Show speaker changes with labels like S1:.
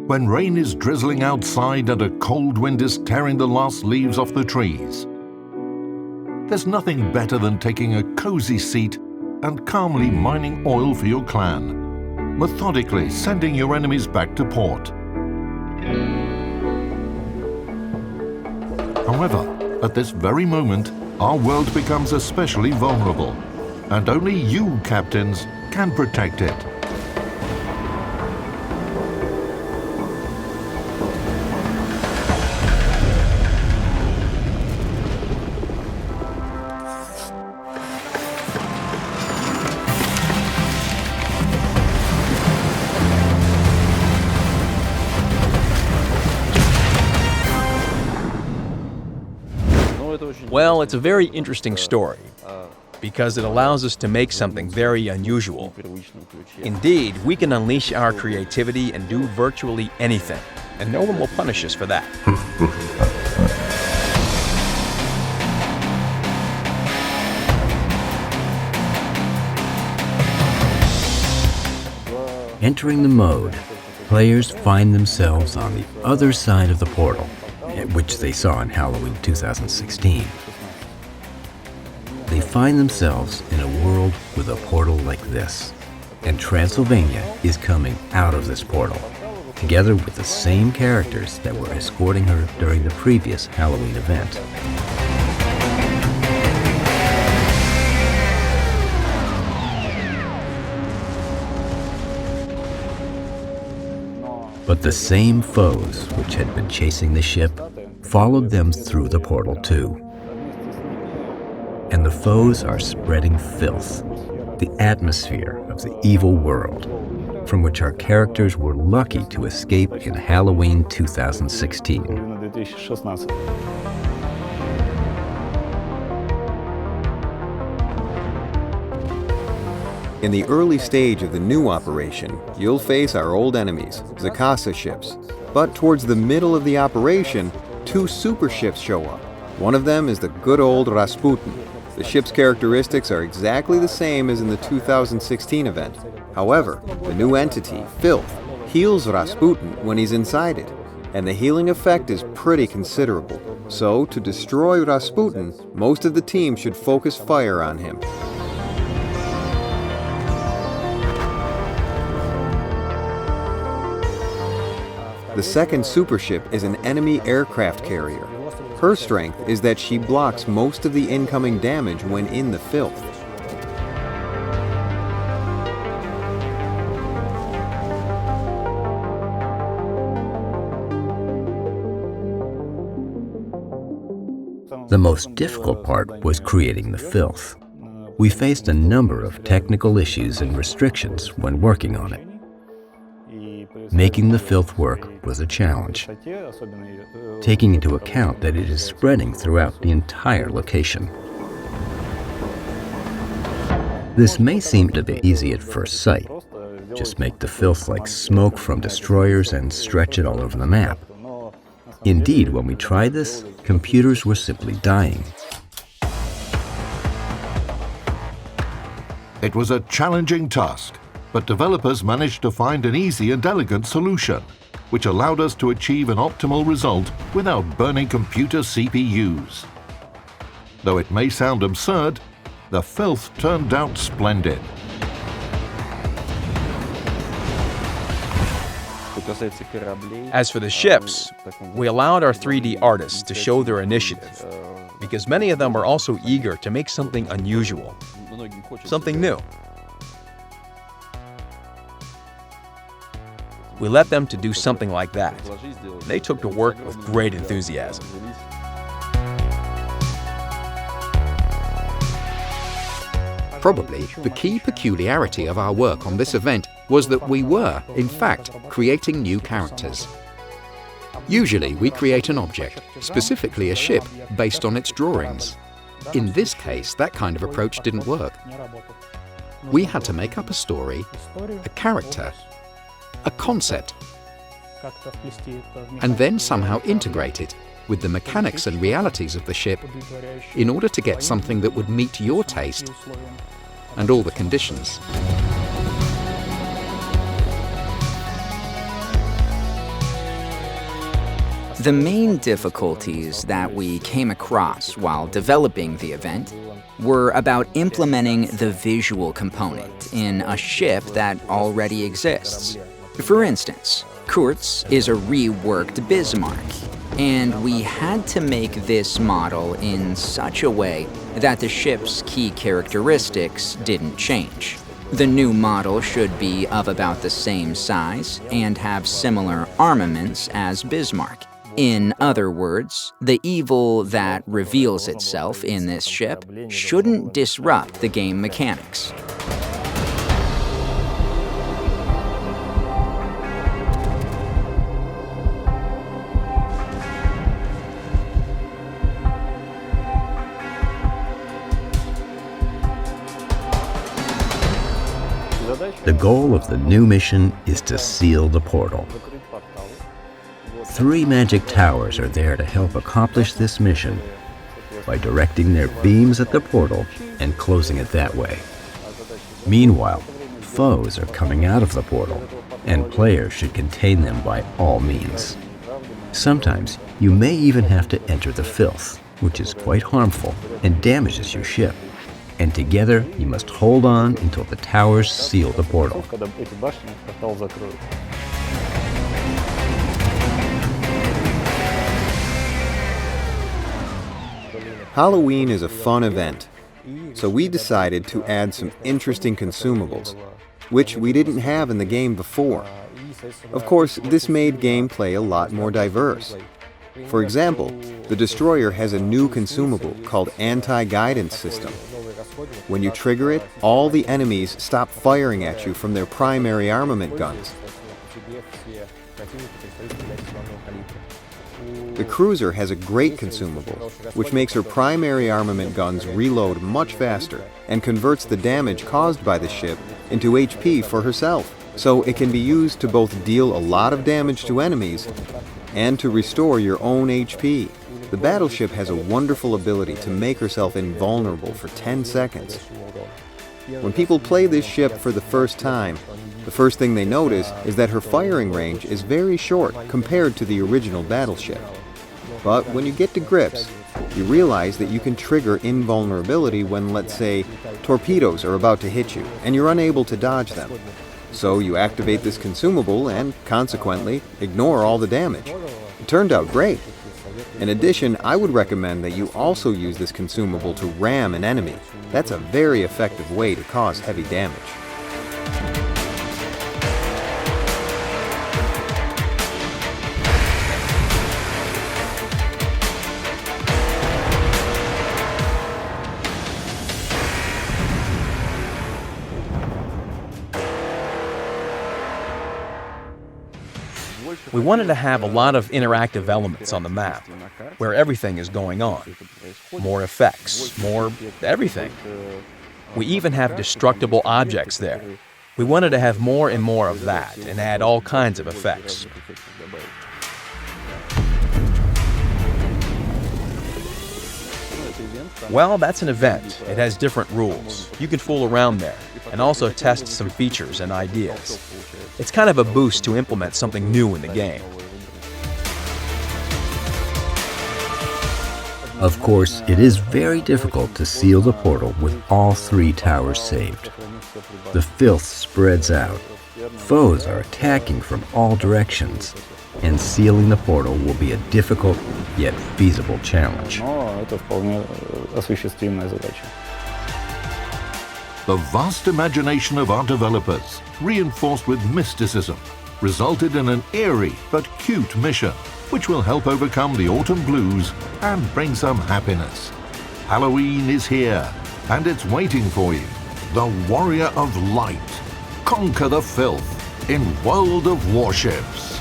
S1: When rain is drizzling outside and a cold wind is tearing the last leaves off the trees. There's nothing better than taking a cozy seat and calmly mining oil for your clan, methodically sending your enemies back to port. However, at this very moment, our world becomes especially vulnerable, and only you, captains, can protect it.
S2: Well, it's a very interesting story, because it allows us to make something very unusual. Indeed, we can unleash our creativity and do virtually anything, and no one will punish us for that.
S3: Entering the mode, players find themselves on the other side of the portal, which they saw in Halloween 2016. They find themselves in a world with a portal like this, and Transylvania is coming out of this portal, together with the same characters that were escorting her during the previous Halloween event. But the same foes which had been chasing the ship followed them through the portal too. And the foes are spreading filth, the atmosphere of the evil world, from which our characters were lucky to escape in Halloween 2016.
S4: In the early stage of the new operation, you'll face our old enemies, Zakasa ships. But towards the middle of the operation, two super ships show up. One of them is the good old Rasputin. The ship's characteristics are exactly the same as in the 2016 event. However, the new entity, Filth, heals Rasputin when he's inside it, and the healing effect is pretty considerable. So, to destroy Rasputin, most of the team should focus fire on him. The second super ship is an enemy aircraft carrier. Her strength is that she blocks most of the incoming damage when in the filth.
S3: The most difficult part was creating the filth. We faced a number of technical issues and restrictions when working on it. Making the filth work was a challenge, taking into account that it is spreading throughout the entire location. This may seem to be easy at first sight. Just make the filth like smoke from destroyers and stretch it all over the map. Indeed, when we tried this, computers were simply dying.
S1: It was a challenging task, but developers managed to find an easy and elegant solution, which allowed us to achieve an optimal result without burning computer CPUs. Though it may sound absurd, the filth turned out splendid.
S2: As for the ships, we allowed our 3D artists to show their initiative, because many of them are also eager to make something unusual, something new. We let them to do something like that. They took to work with great enthusiasm.
S5: Probably the key peculiarity of our work on this event was that we were, in fact, creating new characters. Usually we create an object, specifically a ship, based on its drawings. In this case, that kind of approach didn't work. We had to make up a story, a character, a concept, and then somehow integrate it with the mechanics and realities of the ship in order to get something that would meet your taste and all the conditions.
S6: The main difficulties that we came across while developing the event were about implementing the visual component in a ship that already exists. For instance, Kurtz is a reworked Bismarck, and we had to make this model in such a way that the ship's key characteristics didn't change. The new model should be of about the same size and have similar armaments as Bismarck. In other words, the evil that reveals itself in this ship shouldn't disrupt the game mechanics.
S3: The goal of the new mission is to seal the portal. 3 magic towers are there to help accomplish this mission by directing their beams at the portal and closing it that way. Meanwhile, foes are coming out of the portal, and players should contain them by all means. Sometimes you may even have to enter the filth, which is quite harmful and damages your ship. And together, you must hold on until the towers seal the portal.
S4: Halloween is a fun event, so we decided to add some interesting consumables, which we didn't have in the game before. Of course, this made gameplay a lot more diverse. For example, the destroyer has a new consumable called Anti-Guidance System. When you trigger it, all the enemies stop firing at you from their primary armament guns. The cruiser has a great consumable, which makes her primary armament guns reload much faster and converts the damage caused by the ship into HP for herself, so it can be used to both deal a lot of damage to enemies and to restore your own HP. The battleship has a wonderful ability to make herself invulnerable for 10 seconds. When people play this ship for the first time, the first thing they notice is that her firing range is very short compared to the original battleship. But when you get to grips, you realize that you can trigger invulnerability when, let's say, torpedoes are about to hit you and you're unable to dodge them. So you activate this consumable and, consequently, ignore all the damage. It turned out great. In addition, I would recommend that you also use this consumable to ram an enemy. That's a very effective way to cause heavy damage.
S2: We wanted to have a lot of interactive elements on the map, where everything is going on. More effects, more everything. We even have destructible objects there. We wanted to have more and more of that, and add all kinds of effects. Well, that's an event. It has different rules. You can fool around there, and also test some features and ideas. It's kind of a boost to implement something new in the game.
S3: Of course, it is very difficult to seal the portal with all 3 towers saved. The filth spreads out. Foes are attacking from all directions, and sealing the portal will be a difficult yet feasible challenge.
S1: The vast imagination of our developers, reinforced with mysticism, resulted in an eerie but cute mission, which will help overcome the autumn blues and bring some happiness. Halloween is here, and it's waiting for you. The Warrior of Light. Conquer the filth in World of Warships.